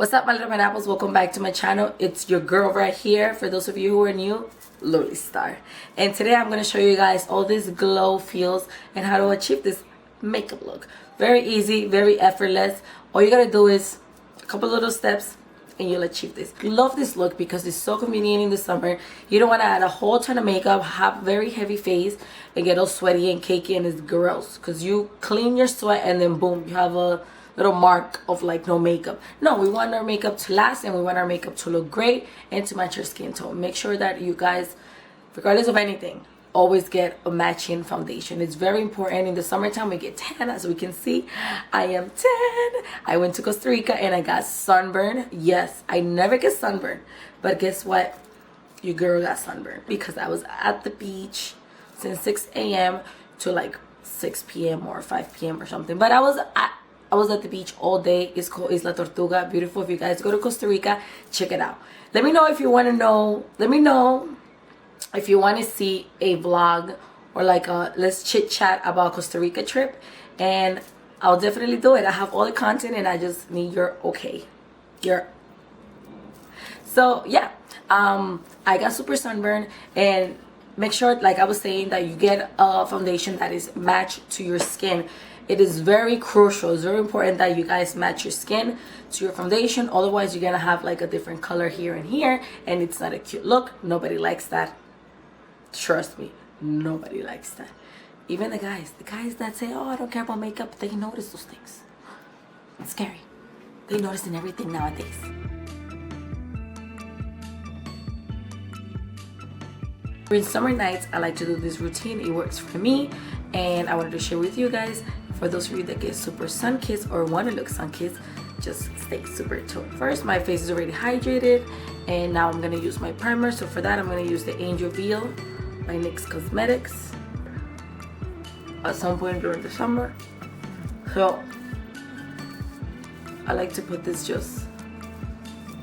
What's up, my little pineapples? Welcome back to my channel. It's your girl right here. For those of you who are new, Luly Star. And today I'm going to show you guys all these glow feels and how to achieve this makeup look. Very easy, very effortless. All you got to do is a couple little steps and you'll achieve this. Love this look because it's so convenient in the summer. You don't want to add a whole ton of makeup, have very heavy face, and get all sweaty and cakey, and it's gross. Because you clean your sweat and then boom, you have a little mark of like no makeup. No, we want our makeup to last and we want our makeup to look great and to match your skin tone. Make sure that you guys, regardless of anything, always get a matching foundation. It's very important. In the summertime we get tan, as we can see. I am tan. I went to Costa Rica and I got sunburn. Yes, I never get sunburn, but guess what? Your girl got sunburned because I was at the beach since 6 a.m. to like 6 p.m. or 5 p.m. or something. But I was at the beach all day. It's called Isla Tortuga. Beautiful. If you guys go to Costa Rica, check it out. Let me know if you want to know. Let me know if you want to see a vlog or like a let's chit chat about Costa Rica trip, and I'll definitely do it. I have all the content and I just need your okay. So yeah, I got super sunburned, and make sure, like I was saying, that you get a foundation that is matched to your skin. It is very crucial. It's very important that you guys match your skin to your foundation. Otherwise, you're gonna have like a different color here and here, and it's not a cute look. Nobody likes that. Trust me, nobody likes that. Even the guys that say, "Oh, I don't care about makeup," they notice those things. It's scary. They notice in everything nowadays. During summer nights, I like to do this routine. It works for me, and I wanted to share with you guys. For those of you that get super sun-kissed or want to look sun-kissed, just stay super tuned. First, my face is already hydrated, and now I'm going to use my primer. So for that, I'm going to use the Angel Veil by NYX Cosmetics at some point during the summer. So I like to put this just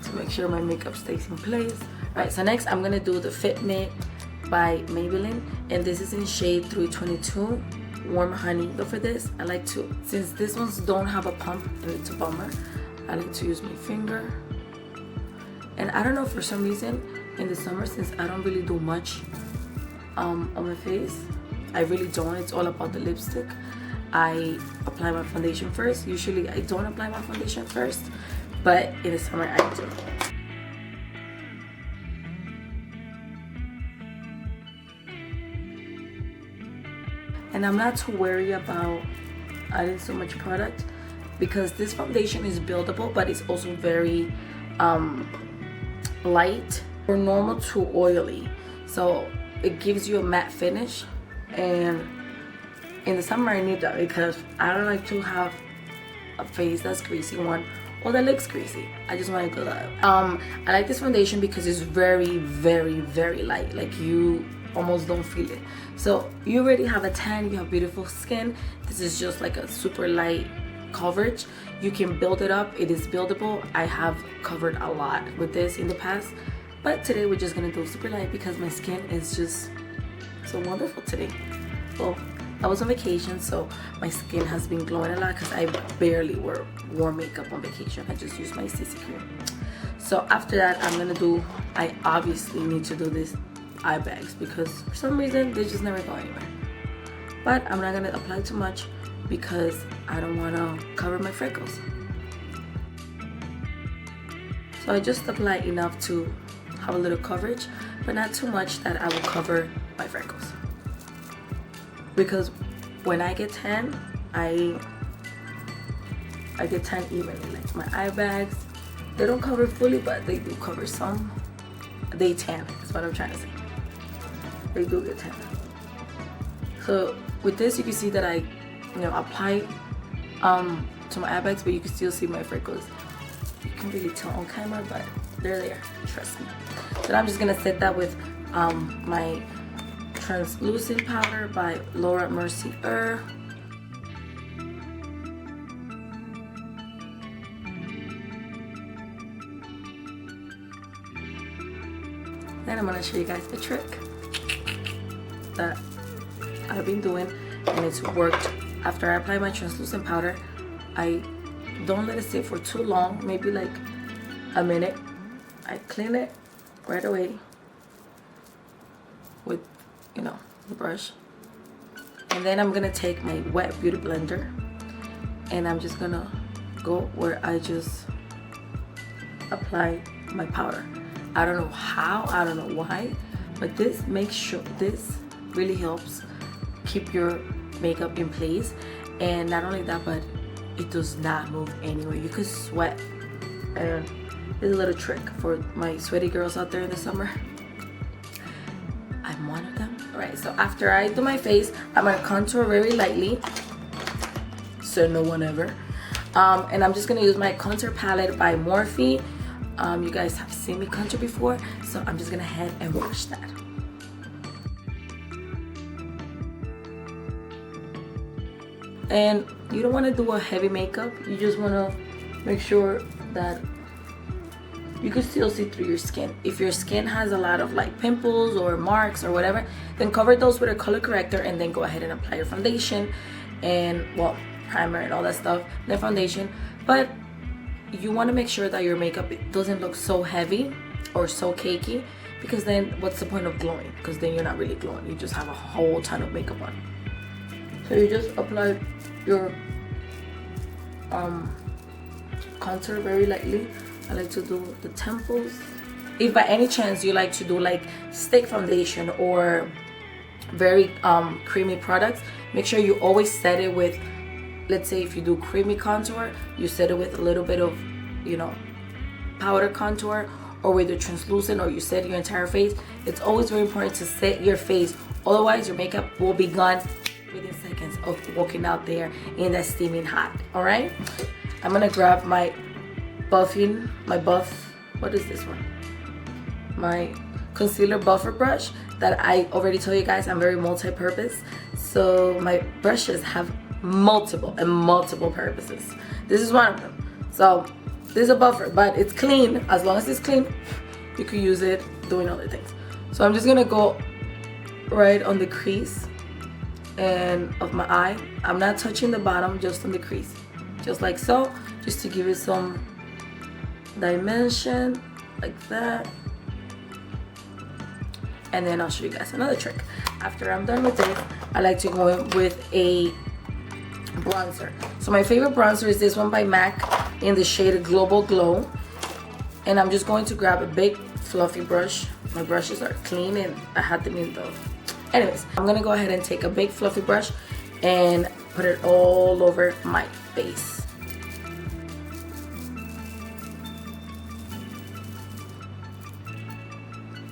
to make sure my makeup stays in place. Alright, so next I'm going to do the Fit Me by Maybelline, and this is in shade 322 Warm Honey. But for this, I like to, since these ones don't have a pump and it's a bummer, I like to use my finger. And I don't know, for some reason in the summer, since I don't really do much on my face, I really don't. It's all about the lipstick. I apply my foundation first. Usually I don't apply my foundation first, but in the summer I do. And I'm not too worried about adding so much product because this foundation is buildable, but it's also very light or normal to oily. So it gives you a matte finish, and in the summer I need that because I don't like to have a face that's greasy or that looks greasy. I just want to go that. I like this foundation because it's very, very, very light. Like you almost don't feel it. So you already have a tan, you have beautiful skin. This is just like a super light coverage. You can build it up. It is buildable. I have covered a lot with this in the past, but today we're just gonna do super light because my skin is just so wonderful today. Well, I was on vacation, so my skin has been glowing a lot because I barely wore makeup on vacation. I just used my CC cream. So after that, I obviously need to do this eye bags because for some reason they just never go anywhere. But I'm not gonna apply too much because I don't want to cover my freckles. So I just apply enough to have a little coverage, but not too much that I will cover my freckles. Because when I get tan, I get tan evenly. Like my eye bags, they don't cover fully, but they do cover some. They tan, that's what I'm trying to say. They do get tan. So with this, you can see that I, apply to my eye bags, but you can still see my freckles. You can really tell on camera, but they're there. Trust me. So I'm just gonna set that with my translucent powder by Laura Mercier. Then I'm gonna show you guys a trick that I've been doing, and it's worked. After I apply my translucent powder, I don't let it sit for too long, maybe like a minute. I clean it right away with, you know, the brush. And then I'm gonna take my wet beauty blender and I'm just gonna go where I just apply my powder. I don't know how, I don't know why, but this makes sure, this really helps keep your makeup in place. And not only that, but it does not move anywhere. You could sweat. And it's a little trick for my sweaty girls out there in the summer. I'm one of them. Alright, so after I do my face, I'm gonna contour very lightly, so no one ever. And I'm just gonna use my contour palette by Morphe. You guys have seen me contour before, so I'm just gonna head and wash that. And you don't want to do a heavy makeup. You just want to make sure that you can still see through your skin. If your skin has a lot of like pimples or marks or whatever, then cover those with a color corrector and then go ahead and apply your foundation and, well, primer and all that stuff, then foundation. But you want to make sure that your makeup doesn't look so heavy or so cakey, because then what's the point of glowing? Because then you're not really glowing. You just have a whole ton of makeup on. So you just apply your contour very lightly. I like to do the temples. If by any chance you like to do like stick foundation or very creamy products, make sure you always set it with, let's say if you do creamy contour, you set it with a little bit of, you know, powder contour, or with the translucent, or you set your entire face. It's always very important to set your face, otherwise your makeup will be gone within seconds of walking out there in that steaming hot. All right, I'm gonna grab my what is this one? My concealer buffer brush that I already told you guys I'm very multi-purpose. So my brushes have multiple purposes. This is one of them. So this is a buffer, but it's clean. As long as it's clean, you can use it doing other things. So I'm just gonna go right on the crease and of my eye. I'm not touching the bottom, just on the crease, just like so, just to give it some dimension, like that. And then I'll show you guys another trick. After I'm done with this, I like to go in with a bronzer. So my favorite bronzer is this one by MAC in the shade Global Glow. And I'm just going to grab a big fluffy brush. My brushes are clean and I had them in those. Anyways, I'm gonna go ahead and take a big fluffy brush and put it all over my face.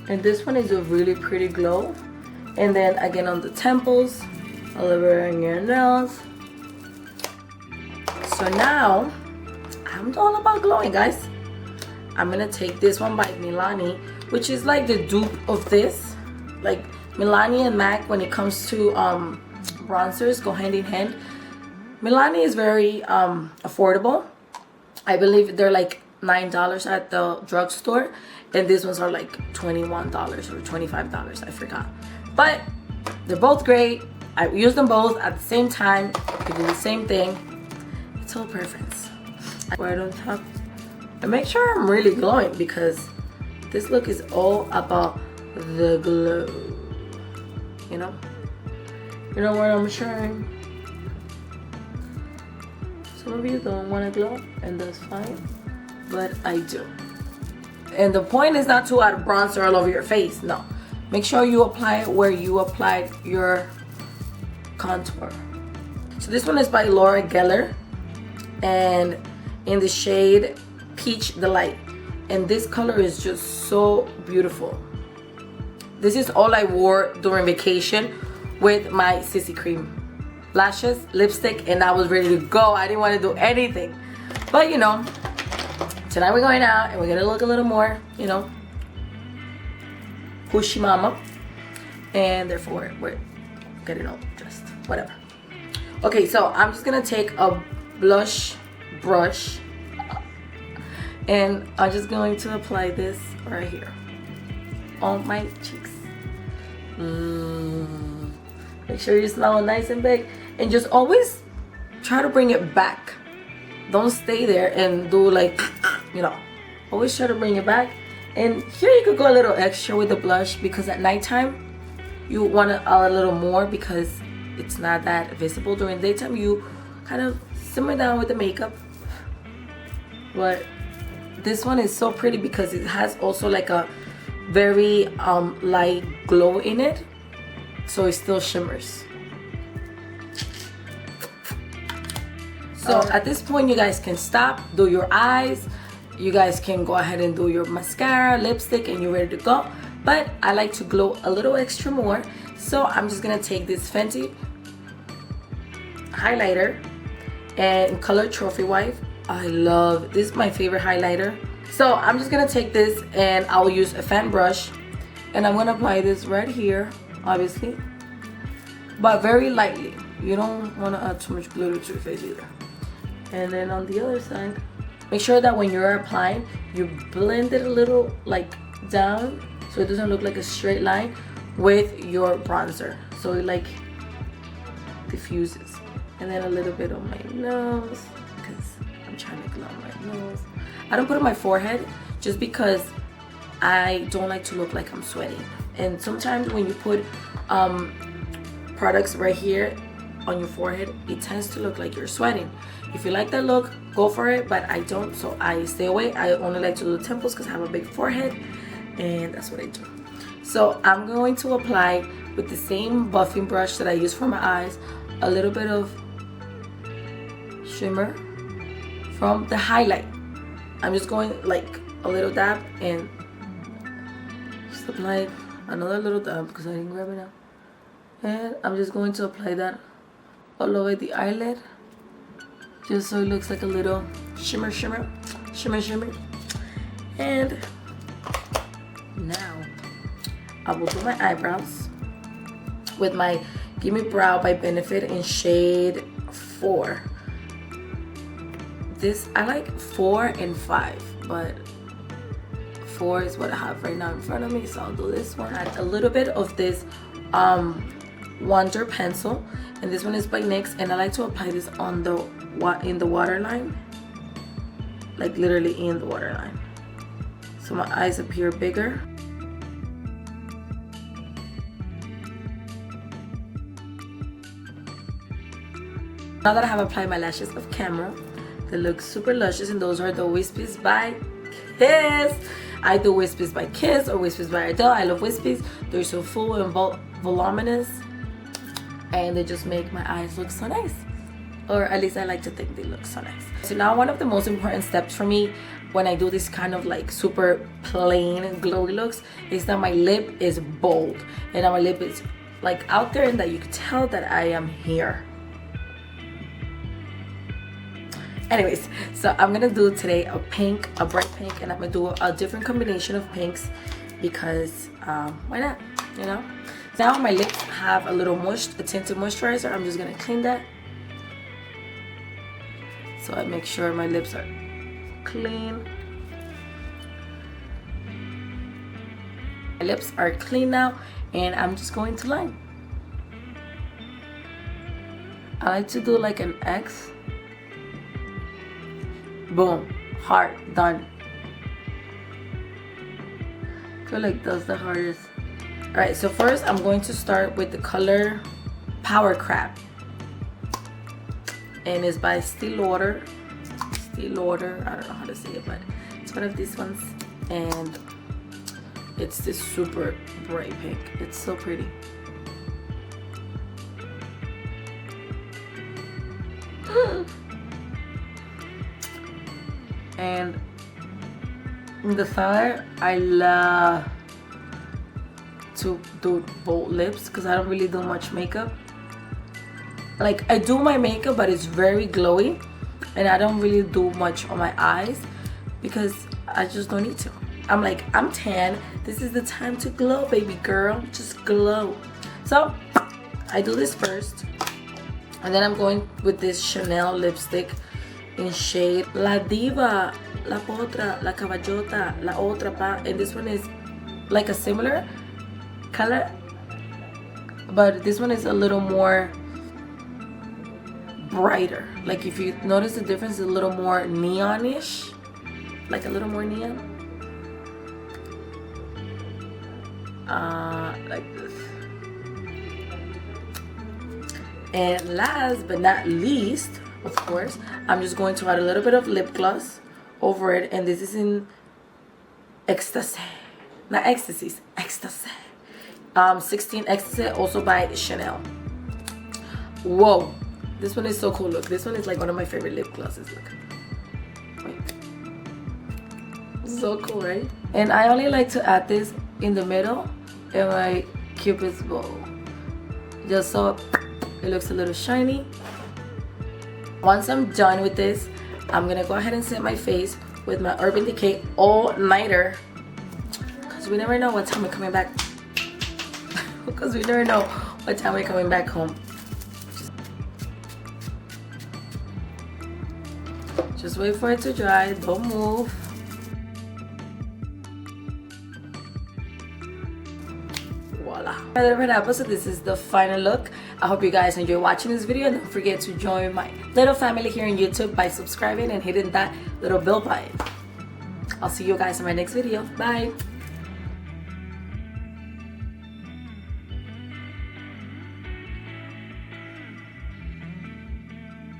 And this one is a really pretty glow. And then again on the temples, all over in your nails. So now, I'm all about glowing, guys. I'm gonna take this one by Milani, which is like the dupe of this. Like Milani and MAC, when it comes to bronzers, go hand in hand. Milani is very affordable. I believe they're like $9 at the drugstore, and these ones are like $21 or $25, I forgot. But they're both great. I use them both at the same time. You do the same thing. It's all preference. Right on top. And make sure I'm really glowing, because this look is all about the glow. You know what I'm sharing. Some of you don't want to glow, and that's fine, but I do. And the point is not to add bronzer all over your face. No, make sure you apply it where you applied your contour. So this one is by Laura Geller, and in the shade Peach Delight, and this color is just so beautiful. This is all I wore during vacation with my CC cream, lashes, lipstick, and I was ready to go. I didn't want to do anything, but you know, tonight we're going out and we're gonna look a little more, you know, pushy mama, and therefore we're getting all dressed, whatever. Okay, so I'm just gonna take a blush brush and I'm just going to apply this right here on my cheeks. Make sure you smell nice and big, and just always try to bring it back. Don't stay there and do like, you know, always try to bring it back. And here you could go a little extra with the blush, because at nighttime you want it a little more because it's not that visible. During daytime you kind of simmer down with the makeup. But this one is so pretty because it has also like a very light glow in it, so it still shimmers. So at this point you guys can stop, do your eyes, you guys can go ahead and do your mascara, lipstick, and you're ready to go. But I like to glow a little extra more, so I'm just gonna take this Fenty highlighter and color Trophy Wife. I love this, is my favorite highlighter. So I'm just gonna take this and I'll use a fan brush, and I'm gonna apply this right here, obviously, but very lightly. You don't want to add too much glitter to your face either. And then on the other side, make sure that when you're applying, you blend it a little like down, so it doesn't look like a straight line with your bronzer, so it like diffuses. And then a little bit on my nose, because I'm trying to glow my nose. I don't put it on my forehead just because I don't like to look like I'm sweating. And sometimes when you put products right here on your forehead, it tends to look like you're sweating. If you like that look, go for it, but I don't, so I stay away. I only like to do the temples because I have a big forehead, and that's what I do. So I'm going to apply with the same buffing brush that I use for my eyes a little bit of shimmer from the highlight. I'm just going like a little dab and just apply another little dab because I didn't grab it now. And I'm just going to apply that all over the eyelid, just so it looks like a little shimmer, shimmer, shimmer, shimmer. And now I will do my eyebrows with my Gimme Brow by Benefit in shade 4. This, I like 4 and 5, but 4 is what I have right now in front of me, so I'll do this one. Add a little bit of this Wonder pencil, and this one is by NYX, and I like to apply this on the in the waterline, like literally in the waterline, so my eyes appear bigger. Now that I have applied my lashes off camera, they look super luscious, and those are the Wispies by Kiss. I do Wispies by Kiss or Wispies by Adele. I love Wispies. They're so full and voluminous, and they just make my eyes look so nice, or at least I like to think they look so nice. So now one of the most important steps for me when I do this kind of like super plain glowy looks is that my lip is bold, and that my lip is like out there, and that you can tell that I am here. Anyways, so I'm gonna do today a pink, a bright pink, and I'm gonna do a different combination of pinks because why not, you know? Now my lips have a little a tinted moisturizer. I'm just gonna clean that, so I make sure my lips are clean. My lips are clean now, and I'm just going to line. I like to do like an X. Boom, heart, done. I feel like that's the hardest. Alright, so first I'm going to start with the color Power Crab, and it's by Still Lauder. I don't know how to say it, but it's one of these ones, and it's this super bright pink. It's so pretty. And in the summer, I love to do bold lips because I don't really do much makeup. Like, I do my makeup, but it's very glowy, and I don't really do much on my eyes because I just don't need to. I'm like, I'm tan. This is the time to glow, baby girl. Just glow. So I do this first, and then I'm going with this Chanel lipstick in shade La Diva, La Potra, La Caballota, La Otra Pa, and this one is like a similar color, but this one is a little more brighter. Like, if you notice the difference, it's a little more neonish like a little more neon. Like this. And last but not least, of course, I'm just going to add a little bit of lip gloss over it, and this is in Ecstasy, not Ecstasies, Ecstasy. 16 Ecstasy, also by Chanel. Whoa, this one is so cool. Look, this one is like one of my favorite lip glosses. Look, wait, so cool, right? And I only like to add this in the middle in my Cupid's bow, just so it looks a little shiny. Once I'm done with this, I'm gonna go ahead and set my face with my Urban Decay all-nighter, because we never know what time we're coming back. Because we never know what time we're coming back home. Just wait for it to dry, don't move. Voila. So this is the final look. I hope you guys enjoy watching this video, and don't forget to join my little family here on YouTube by subscribing and hitting that little bell button. I'll see you guys in my next video. Bye.